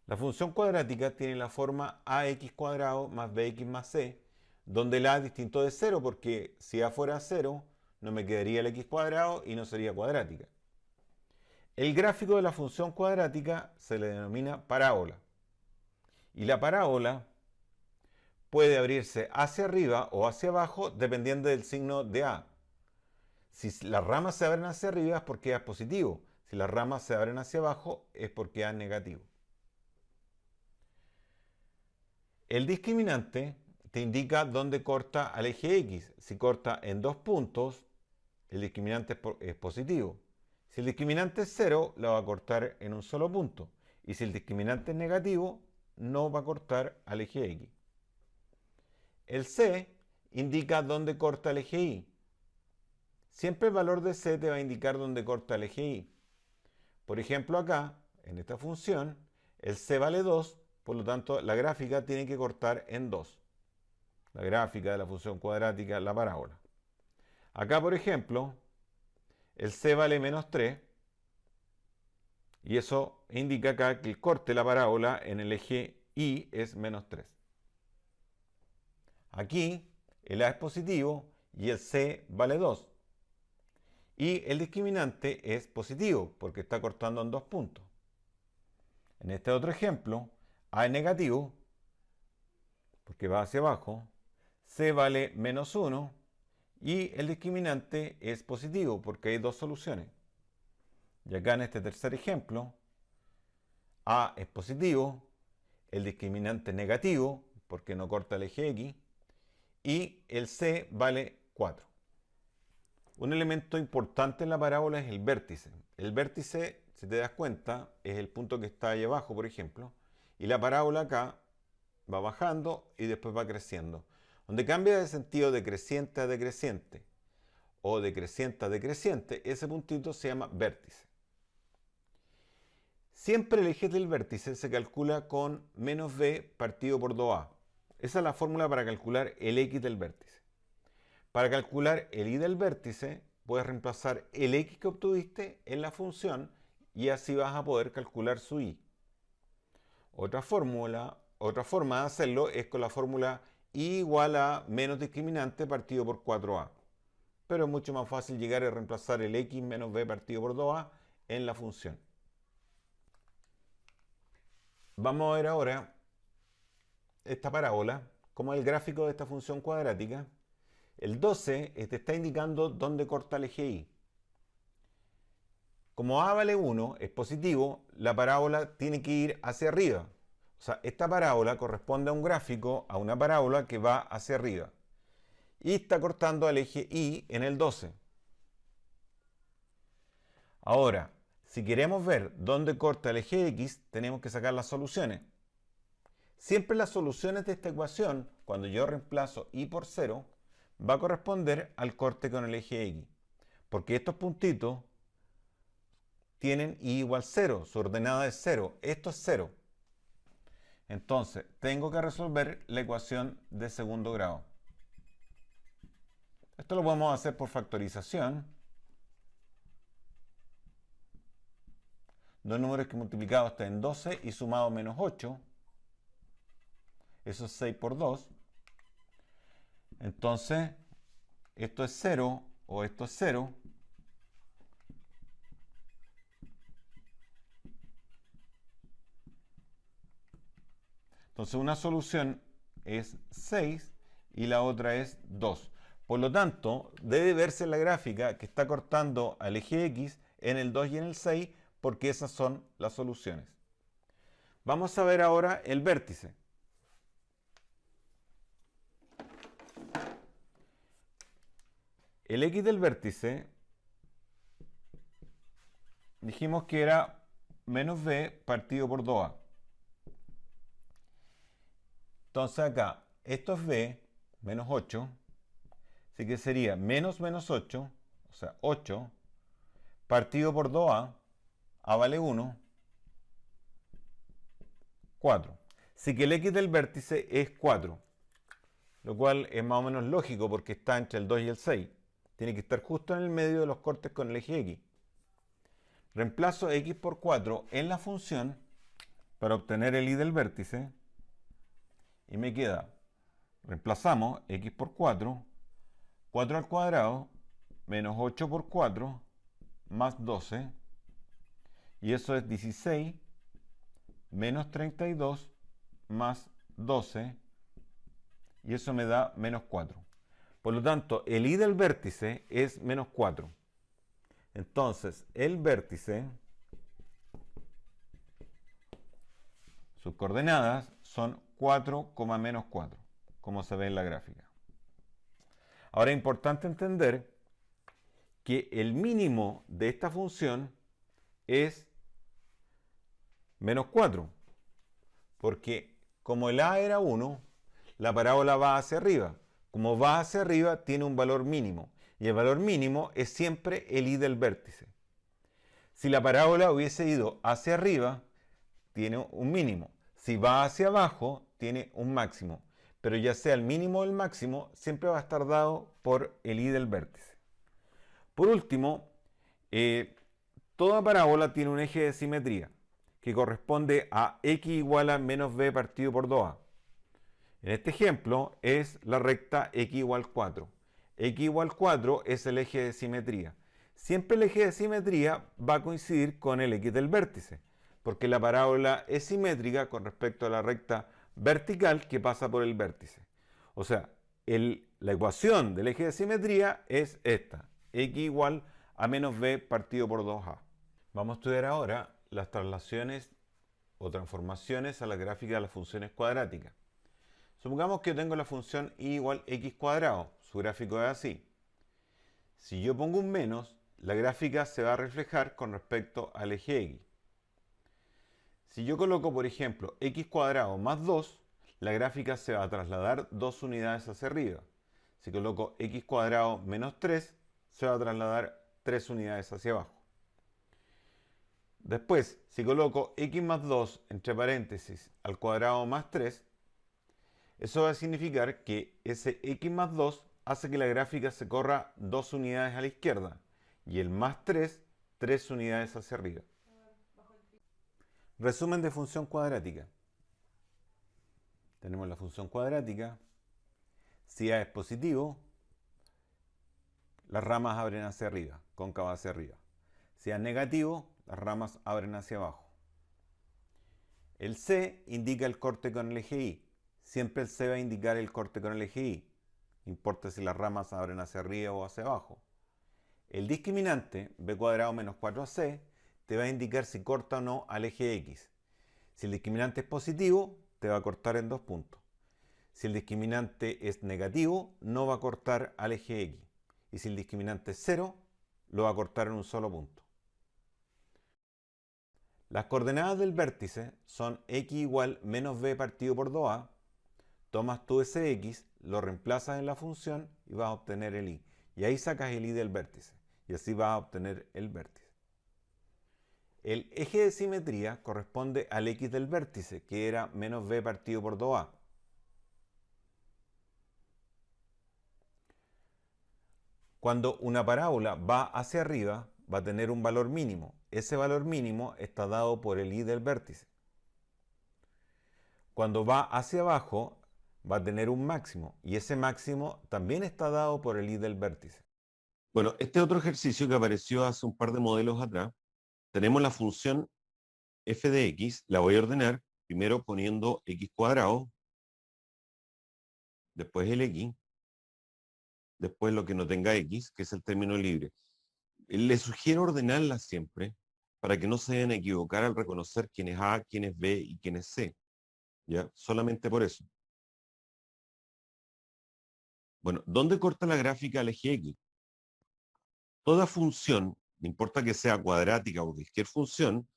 La función cuadrática tiene la forma ax cuadrado más bx más c, donde el a es distinto de 0, porque si a fuera 0, no me quedaría el x cuadrado y no sería cuadrática. El gráfico de la función cuadrática se le denomina parábola. Y la parábola puede abrirse hacia arriba o hacia abajo dependiendo del signo de a. Si las ramas se abren hacia arriba es porque a es positivo. Si las ramas se abren hacia abajo es porque a es negativo. El discriminante te indica dónde corta al eje X. Si corta en 2 puntos, el discriminante es positivo. Si el discriminante es 0, la va a cortar en un solo punto. Y si el discriminante es negativo, no va a cortar al eje X. El C indica dónde corta el eje Y. Siempre el valor de C te va a indicar dónde corta el eje Y. Por ejemplo, acá, en esta función, el C vale 2, por lo tanto, la gráfica tiene que cortar en 2. La gráfica de la función cuadrática, la parábola. Acá, por ejemplo, el C vale menos 3, y eso indica acá que el corte de la parábola en el eje Y es menos 3. Aquí, el A es positivo y el C vale 2. Y el discriminante es positivo, porque está cortando en 2 puntos. En este otro ejemplo, A es negativo, porque va hacia abajo, C vale menos 1, y el discriminante es positivo, porque hay dos soluciones. Y acá en este tercer ejemplo, A es positivo, el discriminante es negativo, porque no corta el eje X, y el C vale 4. Un elemento importante en la parábola es el vértice. El vértice, si te das cuenta, es el punto que está ahí abajo, por ejemplo, y la parábola acá va bajando y después va creciendo. Donde cambia de sentido de creciente a decreciente o de creciente a decreciente, ese puntito se llama vértice. Siempre el eje del vértice se calcula con menos b partido por 2a. Esa es la fórmula para calcular el x del vértice. Para calcular el y del vértice, puedes reemplazar el x que obtuviste en la función y así vas a poder calcular su y. Otra forma de hacerlo es con la fórmula y igual a menos discriminante partido por 4a. Pero es mucho más fácil llegar a reemplazar el x menos b partido por 2a en la función. Vamos a ver ahora esta parábola, como el gráfico de esta función cuadrática. El 12 te está indicando dónde corta el eje Y. Como a vale 1, es positivo, la parábola tiene que ir hacia arriba. O sea, esta parábola corresponde a un gráfico, a una parábola que va hacia arriba. Y está cortando al eje Y en el 12. Ahora, si queremos ver dónde corta el eje X, tenemos que sacar las soluciones. Siempre las soluciones de esta ecuación, cuando yo reemplazo Y por 0, va a corresponder al corte con el eje X. Porque estos puntitos tienen Y igual 0, su ordenada es 0. Esto es 0. Entonces, tengo que resolver la ecuación de segundo grado. Esto lo podemos hacer por factorización. Dos números que multiplicados están en 12 y sumado menos 8. Eso es 6 por 2. Entonces, esto es 0 o esto es 0. Entonces, una solución es 6 y la otra es 2. Por lo tanto, debe verse en la gráfica que está cortando al eje X en el 2 y en el 6, porque esas son las soluciones. Vamos a ver ahora el vértice. El X del vértice dijimos que era menos b partido por 2a. Entonces acá, esto es b, menos 8, así que sería menos 8, o sea 8, partido por 2a, a vale 1, 4. Así que el X del vértice es 4, lo cual es más o menos lógico porque está entre el 2 y el 6. Tiene que estar justo en el medio de los cortes con el eje X. Reemplazo X por 4 en la función para obtener el i del vértice y me queda, reemplazamos x por 4, 4 al cuadrado menos 8 por 4 más 12, y eso es 16 menos 32 más 12, y eso me da menos 4. Por lo tanto, el i del vértice es menos 4. Entonces, el vértice, sus coordenadas son 4, menos 4, como se ve en la gráfica. Ahora es importante entender que el mínimo de esta función es menos 4, porque como el a era 1, la parábola va hacia arriba. Como va hacia arriba, tiene un valor mínimo, y el valor mínimo es siempre el i del vértice. Si la parábola hubiese ido hacia arriba, tiene un mínimo. Si va hacia abajo, tiene un máximo. Pero ya sea el mínimo o el máximo, siempre va a estar dado por el i del vértice. Por último, toda parábola tiene un eje de simetría que corresponde a x igual a menos b partido por 2a. En este ejemplo es la recta x igual 4. X igual 4 es el eje de simetría. Siempre el eje de simetría va a coincidir con el x del vértice, porque la parábola es simétrica con respecto a la recta vertical que pasa por el vértice. O sea, la ecuación del eje de simetría es esta, x igual a menos b partido por 2a. Vamos a estudiar ahora las traslaciones o transformaciones a la gráfica de las funciones cuadráticas. Supongamos que yo tengo la función y igual x cuadrado. Su gráfico es así. Si yo pongo un menos, la gráfica se va a reflejar con respecto al eje x. Si yo coloco, por ejemplo, x cuadrado más 2, la gráfica se va a trasladar 2 unidades hacia arriba. Si coloco x cuadrado menos 3, se va a trasladar 3 unidades hacia abajo. Después, si coloco x más 2 entre paréntesis al cuadrado más 3, eso va a significar que ese x más 2 hace que la gráfica se corra 2 unidades a la izquierda y el más 3, 3 unidades hacia arriba. Resumen de función cuadrática. Tenemos la función cuadrática. Si a es positivo, las ramas abren hacia arriba, cóncava hacia arriba. Si a es negativo, las ramas abren hacia abajo. El C indica el corte con el eje Y. Siempre el C va a indicar el corte con el eje Y. No importa si las ramas abren hacia arriba o hacia abajo. El discriminante, b cuadrado menos 4ac, te va a indicar si corta o no al eje X. Si el discriminante es positivo, te va a cortar en 2 puntos. Si el discriminante es negativo, no va a cortar al eje X. Y si el discriminante es 0, lo va a cortar en un solo punto. Las coordenadas del vértice son x igual menos b partido por 2a. Tomas tú ese x, lo reemplazas en la función y vas a obtener el y. Y ahí sacas el y del vértice. Y así vas a obtener el vértice. El eje de simetría corresponde al x del vértice, que era menos b partido por 2a. Cuando una parábola va hacia arriba, va a tener un valor mínimo. Ese valor mínimo está dado por el y del vértice. Cuando va hacia abajo, va a tener un máximo, y ese máximo también está dado por el y del vértice. Bueno, este otro ejercicio que apareció hace un par de modelos atrás, tenemos la función f de x, la voy a ordenar primero poniendo x cuadrado, después el x, después lo que no tenga x, que es el término libre. Les sugiero ordenarla siempre para que no se vayan a equivocar al reconocer quién es a, quién es b y quién es c. ¿Ya? Solamente por eso. Bueno, ¿dónde corta la gráfica al eje x? Toda función, no importa que sea cuadrática o cualquier función,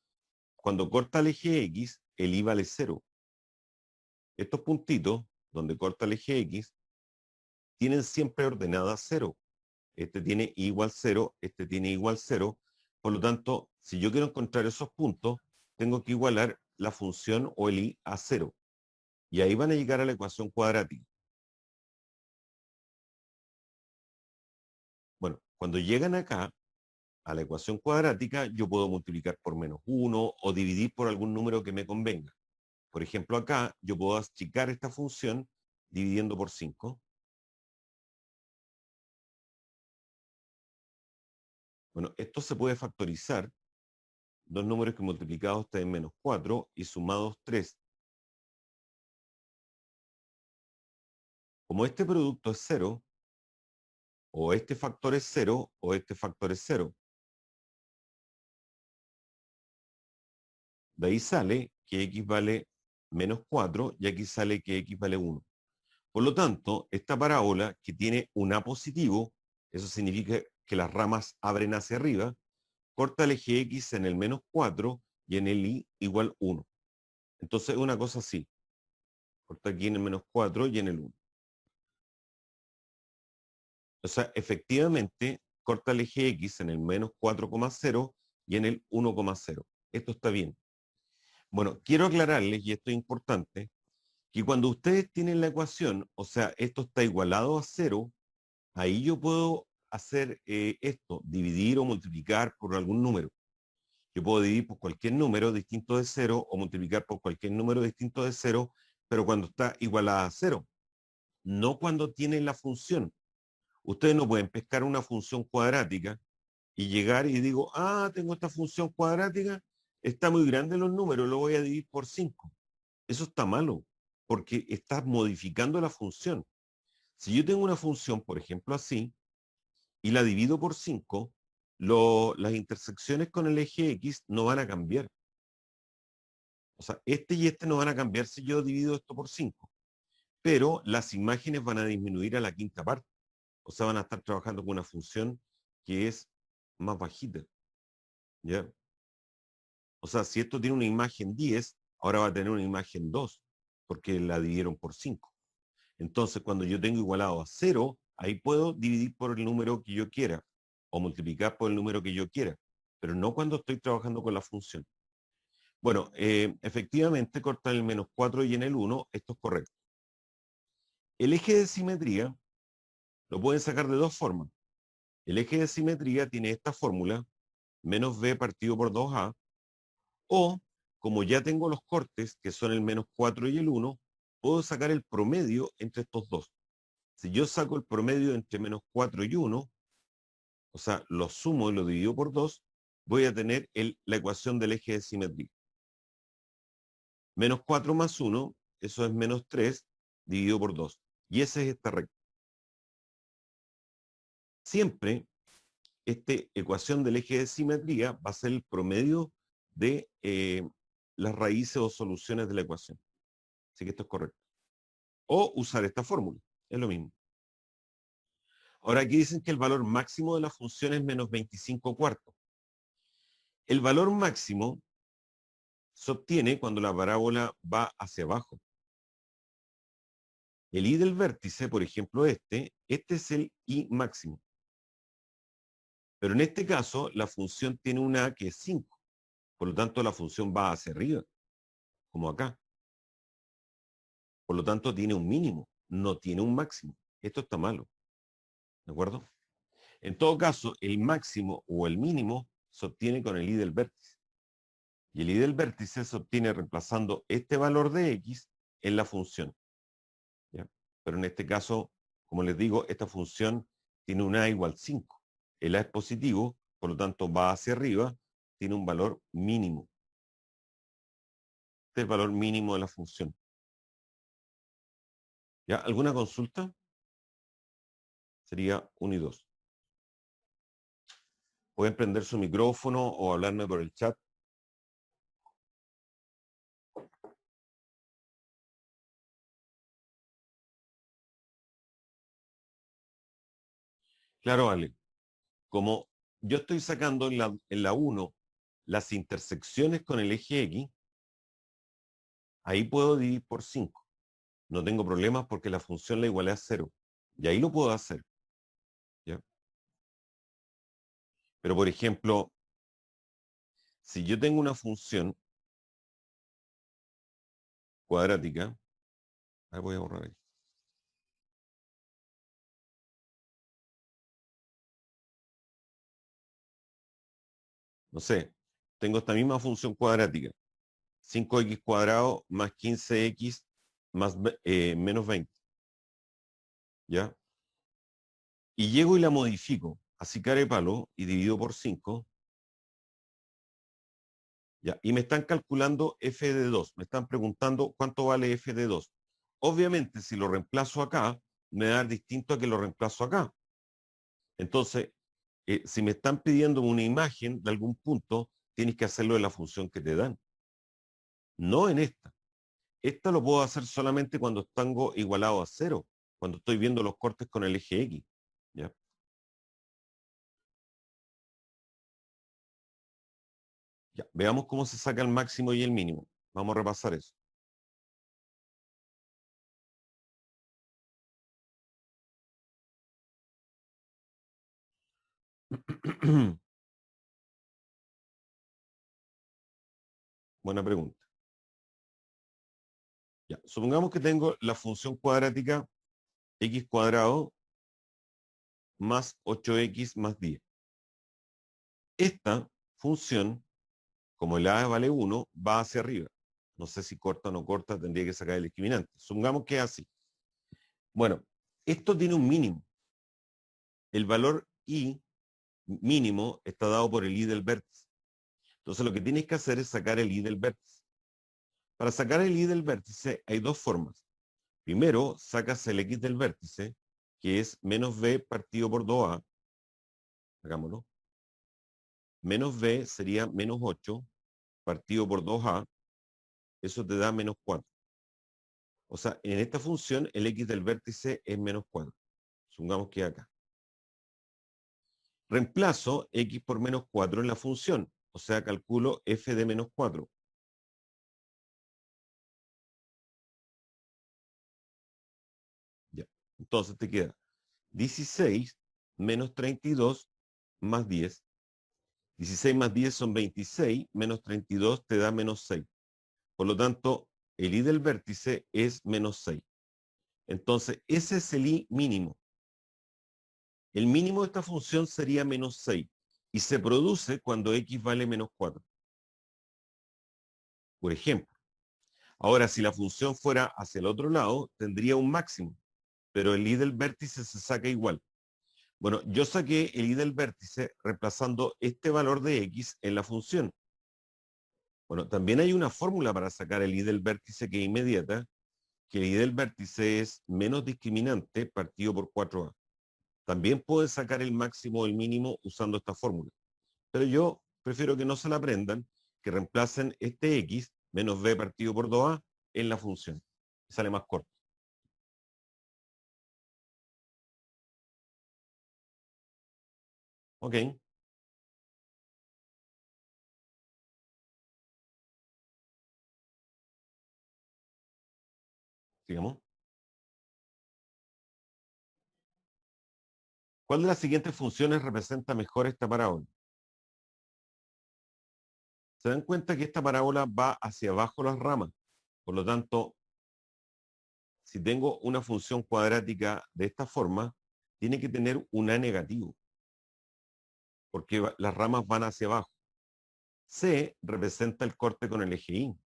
cuando corta el eje x, el y vale 0. Estos puntitos, donde corta el eje x, tienen siempre ordenada 0. Este tiene y igual 0, este tiene igual 0. Por lo tanto, si yo quiero encontrar esos puntos, tengo que igualar la función o el y a 0. Y ahí van a llegar a la ecuación cuadrática. Bueno, cuando llegan acá, a la ecuación cuadrática, yo puedo multiplicar por -1 o dividir por algún número que me convenga. Por ejemplo, acá yo puedo achicar esta función dividiendo por 5. Bueno, esto se puede factorizar. Dos números que multiplicados te den -4 y sumados 3. Como este producto es 0, o este factor es 0, o este factor es 0. De ahí sale que x vale -4 y aquí sale que x vale 1. Por lo tanto, esta parábola que tiene un A positivo, eso significa que las ramas abren hacia arriba, corta el eje X en el -4 y en el Y igual 1. Entonces, una cosa así. Corta aquí en el -4 y en el 1. O sea, efectivamente, corta el eje X en el -4,0 y en el 1,0. Esto está bien. Bueno, quiero aclararles, y esto es importante, que cuando ustedes tienen la ecuación, o sea, esto está igualado a 0, ahí yo puedo hacer esto, dividir o multiplicar por algún número. Yo puedo dividir por cualquier número distinto de 0 o multiplicar por cualquier número distinto de 0, pero cuando está igualada a 0, no cuando tienen la función. Ustedes no pueden pescar una función cuadrática y llegar y digo, tengo esta función cuadrática, está muy grande los números, lo voy a dividir por 5. Eso está malo, porque estás modificando la función. Si yo tengo una función, por ejemplo, así, y la divido por 5, las intersecciones con el eje X no van a cambiar. O sea, este y este no van a cambiar si yo divido esto por 5. Pero las imágenes van a disminuir a la quinta parte. O sea, van a estar trabajando con una función que es más bajita. ¿Ya? O sea, si esto tiene una imagen 10, ahora va a tener una imagen 2, porque la dividieron por 5. Entonces, cuando yo tengo igualado a 0, ahí puedo dividir por el número que yo quiera, o multiplicar por el número que yo quiera, pero no cuando estoy trabajando con la función. Bueno, efectivamente, cortar el -4 y en el 1, esto es correcto. El eje de simetría lo pueden sacar de dos formas. El eje de simetría tiene esta fórmula, menos b partido por 2a, o, como ya tengo los cortes, que son el -4 y el 1, puedo sacar el promedio entre estos dos. Si yo saco el promedio entre -4 y 1, o sea, lo sumo y lo divido por 2, voy a tener la ecuación del eje de simetría. -4 más 1, eso es -3, dividido por 2. Y ese es esta recta. Siempre, esta ecuación del eje de simetría va a ser el promedio de las raíces o soluciones de la ecuación. Así que esto es correcto. O usar esta fórmula, es lo mismo. Ahora aquí dicen que el valor máximo de la función es -25/4. El valor máximo se obtiene cuando la parábola va hacia abajo. El y del vértice, por ejemplo este es el y máximo. Pero en este caso, la función tiene una a que es 5. Por lo tanto, la función va hacia arriba, como acá. Por lo tanto, tiene un mínimo, no tiene un máximo. Esto está malo. ¿De acuerdo? En todo caso, el máximo o el mínimo se obtiene con el y del vértice. Y el y del vértice se obtiene reemplazando este valor de x en la función. ¿Ya? Pero en este caso, como les digo, esta función tiene un a igual 5. El a es positivo, por lo tanto va hacia arriba, tiene un valor mínimo. Este es el valor mínimo de la función. ¿Ya? ¿Alguna consulta? Sería 1 y 2. Pueden prender su micrófono o hablarme por el chat. Claro, vale. Como yo estoy sacando en la 1 las intersecciones con el eje X, ahí puedo dividir por 5. No tengo problemas porque la función la igualé a 0. Y ahí lo puedo hacer. ¿Ya? Pero, por ejemplo, si yo tengo una función cuadrática, ahí voy a borrar ahí. no sé, tengo esta misma función cuadrática. 5x cuadrado más 15x más menos 20. ¿Ya? Y llego y la modifico. Así care palo y divido por 5. ¿Ya? Y me están calculando f de 2. Me están preguntando cuánto vale f de 2. Obviamente, si lo reemplazo acá, me va a dar distinto a que lo reemplazo acá. Entonces, si me están pidiendo una imagen de algún punto, tienes que hacerlo en la función que te dan. No en esta. Esta lo puedo hacer solamente cuando tengo igualado a 0, cuando estoy viendo los cortes con el eje X. ¿Ya? Ya, veamos cómo se saca el máximo y el mínimo. Vamos a repasar eso. Buena pregunta. Ya, supongamos que tengo la función cuadrática x cuadrado más 8x más 10. Esta función, como el a vale 1, va hacia arriba. No sé si corta o no corta, tendría que sacar el discriminante. Supongamos que es así. Bueno, esto tiene un mínimo. El valor i mínimo está dado por el i del vértice. Entonces lo que tienes que hacer es sacar el i del vértice. Para sacar el i del vértice hay dos formas. Primero, sacas el x del vértice, que es menos b partido por 2a. Hagámoslo. Menos b sería menos 8 partido por 2a. Eso te da menos 4. O sea, en esta función el x del vértice es menos 4. Supongamos que acá. Reemplazo x por menos 4 en la función. O sea, calculo f de menos 4. Ya. Entonces te queda 16 menos 32 más 10. 16 más 10 son 26, menos 32 te da menos 6. Por lo tanto, el i del vértice es menos 6. Entonces, ese es el i mínimo. El mínimo de esta función sería menos 6 y se produce cuando x vale menos 4. Por ejemplo. Ahora, si la función fuera hacia el otro lado, tendría un máximo, pero el i del vértice se saca igual. Bueno, yo saqué el i del vértice reemplazando este valor de x en la función. Bueno, también hay una fórmula para sacar el i del vértice que es inmediata, que el i del vértice es menos discriminante partido por 4a. También puedes sacar el máximo o el mínimo usando esta fórmula. Pero yo prefiero que no se la aprendan, que reemplacen este x menos b partido por 2a en la función. Sale más corto. Ok, sigamos. ¿Cuál de las siguientes funciones representa mejor esta parábola? Se dan cuenta que esta parábola va hacia abajo las ramas. Por lo tanto, si tengo una función cuadrática de esta forma, tiene que tener un a negativo, porque las ramas van hacia abajo. C representa el corte con el eje Y.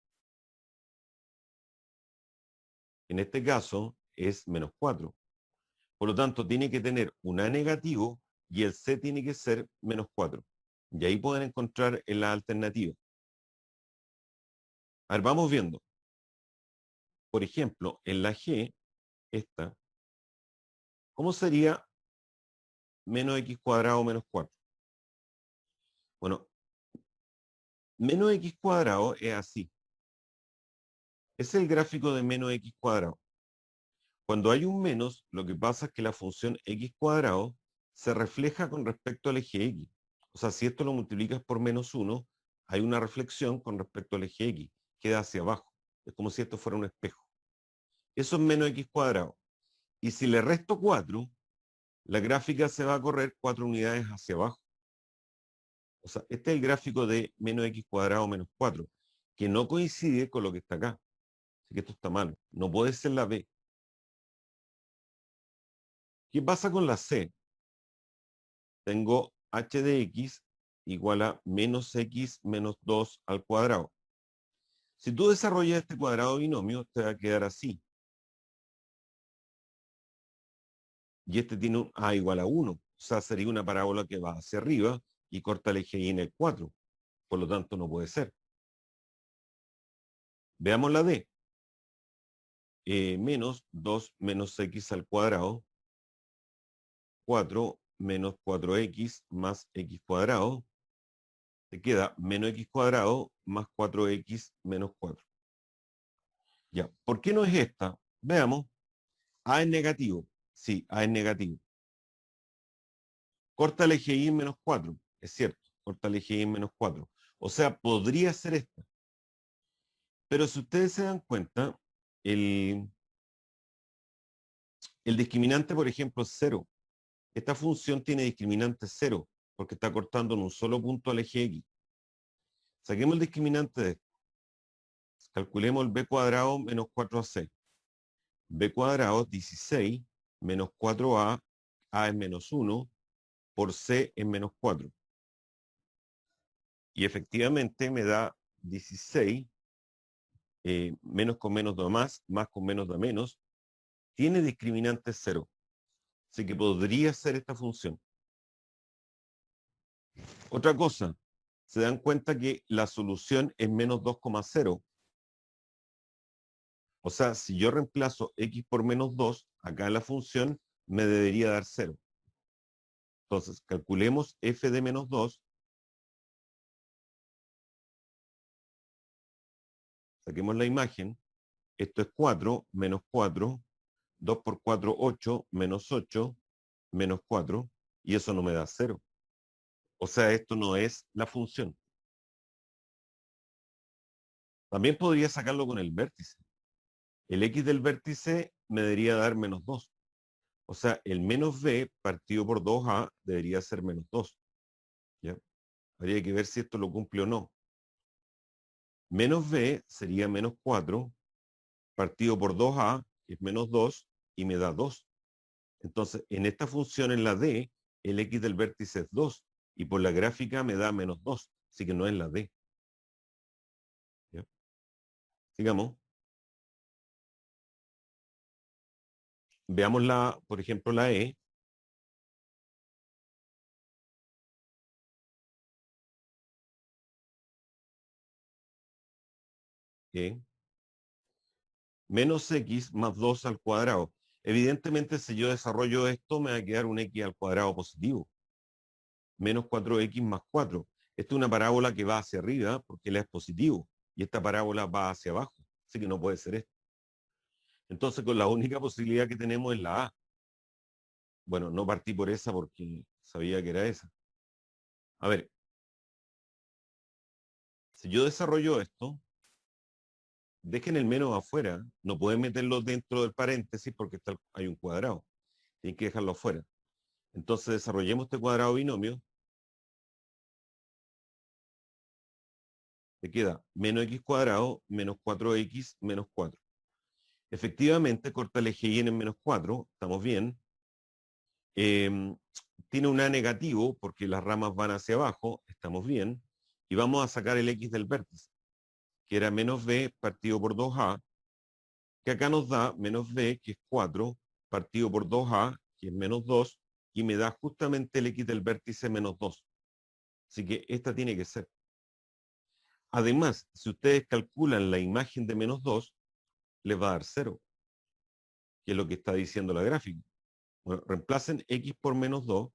En este caso es menos 4. Por lo tanto, tiene que tener un a negativo y el C tiene que ser menos 4. Y ahí pueden encontrar en la alternativa. A ver, vamos viendo. Por ejemplo, en la G, esta, ¿cómo sería menos x cuadrado menos 4? Bueno, menos x cuadrado es así. Es el gráfico de menos x cuadrado. Cuando hay un menos, lo que pasa es que la función x cuadrado se refleja con respecto al eje x. O sea, si esto lo multiplicas por menos 1, hay una reflexión con respecto al eje x. Queda hacia abajo. Es como si esto fuera un espejo. Eso es menos x cuadrado. Y si le resto 4, la gráfica se va a correr 4 unidades hacia abajo. O sea, este es el gráfico de menos x cuadrado menos 4, que no coincide con lo que está acá. Así que esto está mal. No puede ser la B. ¿Qué pasa con la C? Tengo h de x igual a menos x menos 2 al cuadrado. Si tú desarrollas este cuadrado binomio, te va a quedar así. Y este tiene un a igual a 1. O sea, sería una parábola que va hacia arriba y corta el eje y en el 4. Por lo tanto, no puede ser. Veamos la D. Menos 2 menos x al cuadrado, 4 menos 4x más x cuadrado, te queda menos x cuadrado más 4x menos 4. Ya, ¿por qué no es esta? Veamos. A es negativo. Sí, A es negativo. Corta el eje y en menos 4. Es cierto, corta el eje y en menos 4. O sea, podría ser esta. Pero si ustedes se dan cuenta, el discriminante, por ejemplo, es 0. Esta función tiene discriminante 0, porque está cortando en un solo punto al eje x. Saquemos el discriminante de esto. Calculemos el b cuadrado menos 4ac. B cuadrado 16 menos 4a, a es menos 1, por c es menos 4. Y efectivamente me da 16, menos con menos da más con menos da menos. Tiene discriminante 0. Así que podría ser esta función. Otra cosa, se dan cuenta que la solución es menos 2,0. O sea, si yo reemplazo x por menos 2, acá en la función me debería dar 0. Entonces, calculemos f de menos 2. Saquemos la imagen. Esto es 4 menos 4. 2 por 4, 8, menos 8, menos 4. Y eso no me da 0. O sea, esto no es la función. También podría sacarlo con el vértice. El x del vértice me debería dar menos 2. O sea, el menos b partido por 2a debería ser menos 2. ¿Ya? Habría que ver si esto lo cumple o no. Menos b sería menos 4 partido por 2a, que es menos 2, y me da 2. Entonces, en esta función, en la d, el x del vértice es 2, y por la gráfica me da menos 2, así que no es la d. ¿Ya? Sigamos. Veamos, por ejemplo, la e. E menos x más 2 al cuadrado. Evidentemente, si yo desarrollo esto, me va a quedar un x al cuadrado positivo. Menos 4x más 4. Esta es una parábola que va hacia arriba porque la es positivo. Y esta parábola va hacia abajo. Así que no puede ser esto. Entonces, con la única posibilidad que tenemos es la A. Bueno, no partí por esa porque sabía que era esa. A ver, si yo desarrollo esto, dejen el menos afuera. No pueden meterlo dentro del paréntesis porque hay un cuadrado. Tienen que dejarlo afuera. Entonces, desarrollemos este cuadrado binomio. Te queda menos x cuadrado menos 4x menos 4. Efectivamente, corta el eje y en menos 4. Estamos bien. Tiene un A negativo porque las ramas van hacia abajo, estamos bien, y vamos a sacar el X del vértice, que era menos B partido por 2A, que acá nos da menos B, que es 4, partido por 2A, que es menos 2, y me da justamente el X del vértice menos 2. Así que esta tiene que ser. Además, si ustedes calculan la imagen de menos 2, les va a dar 0, que es lo que está diciendo la gráfica. Bueno, reemplacen X por menos 2.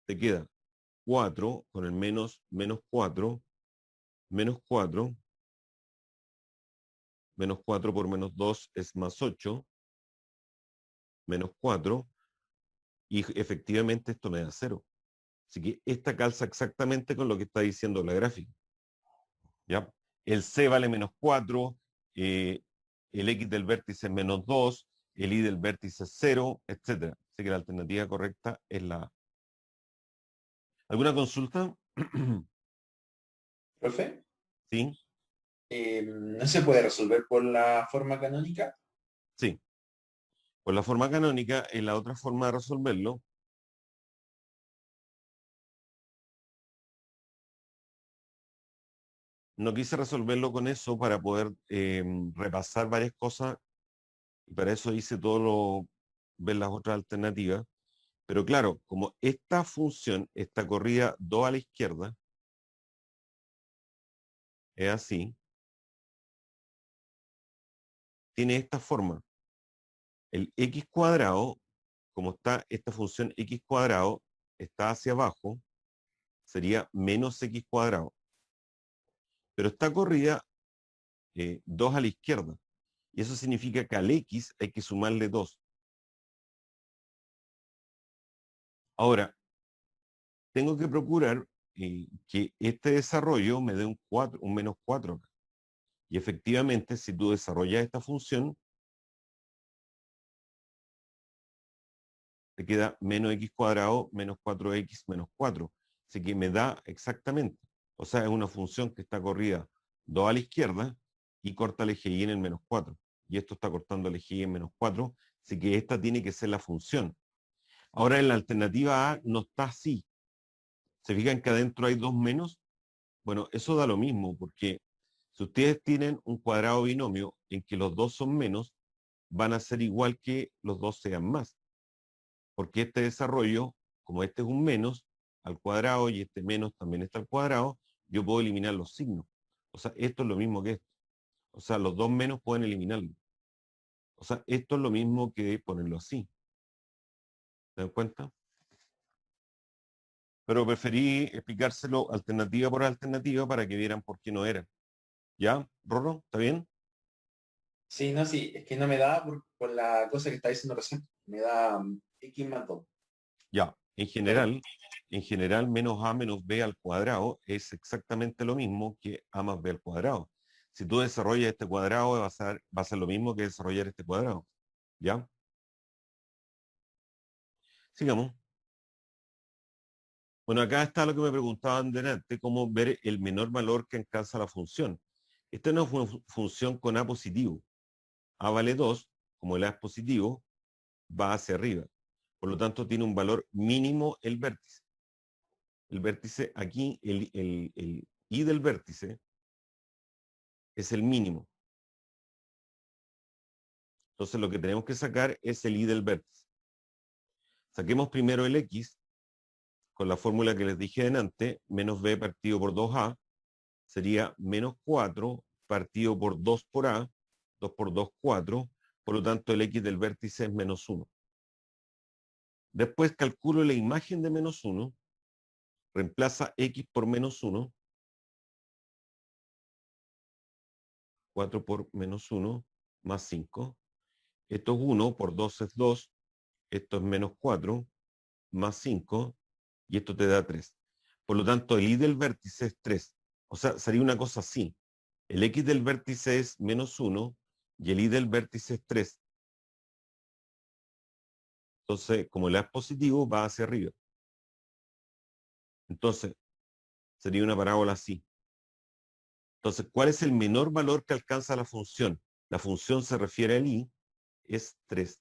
Te queda 4 con el menos 4, menos 4, menos 4 por menos 2 es más 8, menos 4, y efectivamente esto me da 0. Así que esta calza exactamente con lo que está diciendo la gráfica. ¿Ya? El C vale menos 4, el X del vértice es menos 2, el Y del vértice es 0, etc. Así que la alternativa correcta es la A. ¿Alguna consulta? Profe, ¿Sí? ¿no se puede resolver por la forma canónica? Sí. Por la forma canónica, en la otra forma de resolverlo, no quise resolverlo con eso para poder repasar varias cosas, y para eso hice ver las otras alternativas. Pero claro, como esta función está corrida 2 a la izquierda, es así, tiene esta forma. El x cuadrado, como está esta función x cuadrado, está hacia abajo, sería menos x cuadrado. Pero está corrida 2 a la izquierda. Y eso significa que al x hay que sumarle 2. Ahora, tengo que procurar que este desarrollo me dé un menos 4 acá. Y efectivamente, si tú desarrollas esta función, te queda menos x cuadrado menos 4x menos 4. Así que me da exactamente. O sea, es una función que está corrida 2 a la izquierda y corta el eje y en el menos 4. Y esto está cortando el eje y en menos 4. Así que esta tiene que ser la función. Ahora en la alternativa A no está así. ¿Se fijan que adentro hay 2 menos? Bueno, eso da lo mismo, porque si ustedes tienen un cuadrado binomio en que los dos son menos, van a ser igual que los dos sean más. Porque este desarrollo, como este es un menos al cuadrado y este menos también está al cuadrado, yo puedo eliminar los signos. O sea, esto es lo mismo que esto. O sea, los dos menos pueden eliminarlo. O sea, esto es lo mismo que ponerlo así. ¿Se dan cuenta? Pero preferí explicárselo alternativa por alternativa para que vieran por qué no era. ¿Ya, Rorro? ¿Está bien? Sí, no, sí, es que no me da por la cosa que está diciendo recién. Me da X más 2. Ya. Claro. En general, menos a menos b al cuadrado es exactamente lo mismo que a más b al cuadrado. Si tú desarrollas este cuadrado, va a ser lo mismo que desarrollar este cuadrado. ¿Ya? Sigamos. Bueno, acá está lo que me preguntaban delante, cómo ver el menor valor que alcanza la función. Esta no es una función con a positivo. A vale 2, como el a es positivo, va hacia arriba. Por lo tanto, tiene un valor mínimo el vértice. El vértice aquí, el i del vértice es el mínimo. Entonces lo que tenemos que sacar es el i del vértice. Saquemos primero el x con la fórmula que les dije delante, menos b partido por 2a, sería menos 4 partido por 2 por a, 2 por 2, 4, por lo tanto el x del vértice es menos 1. Después calculo la imagen de menos 1, reemplaza x por menos 1, 4 por menos 1, más 5. Esto es 1, por 2 es 2, esto es menos 4, más 5, y esto te da 3. Por lo tanto, el i del vértice es 3. O sea, sería una cosa así. El x del vértice es menos 1 y el i del vértice es 3. Entonces, como el a es positivo, va hacia arriba. Entonces, sería una parábola así. Entonces, ¿cuál es el menor valor que alcanza la función? La función se refiere al i, es 3.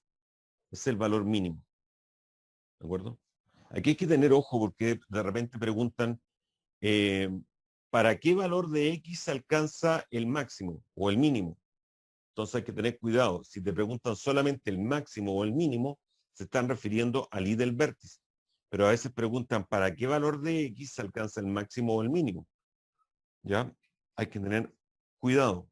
Es el valor mínimo. ¿De acuerdo? Aquí hay que tener ojo porque de repente preguntan, ¿para qué valor de x se alcanza el máximo o el mínimo? Entonces hay que tener cuidado. Si te preguntan solamente el máximo o el mínimo, se están refiriendo al i del vértice. Pero a veces preguntan, ¿para qué valor de x se alcanza el máximo o el mínimo? ¿Ya? Hay que tener cuidado.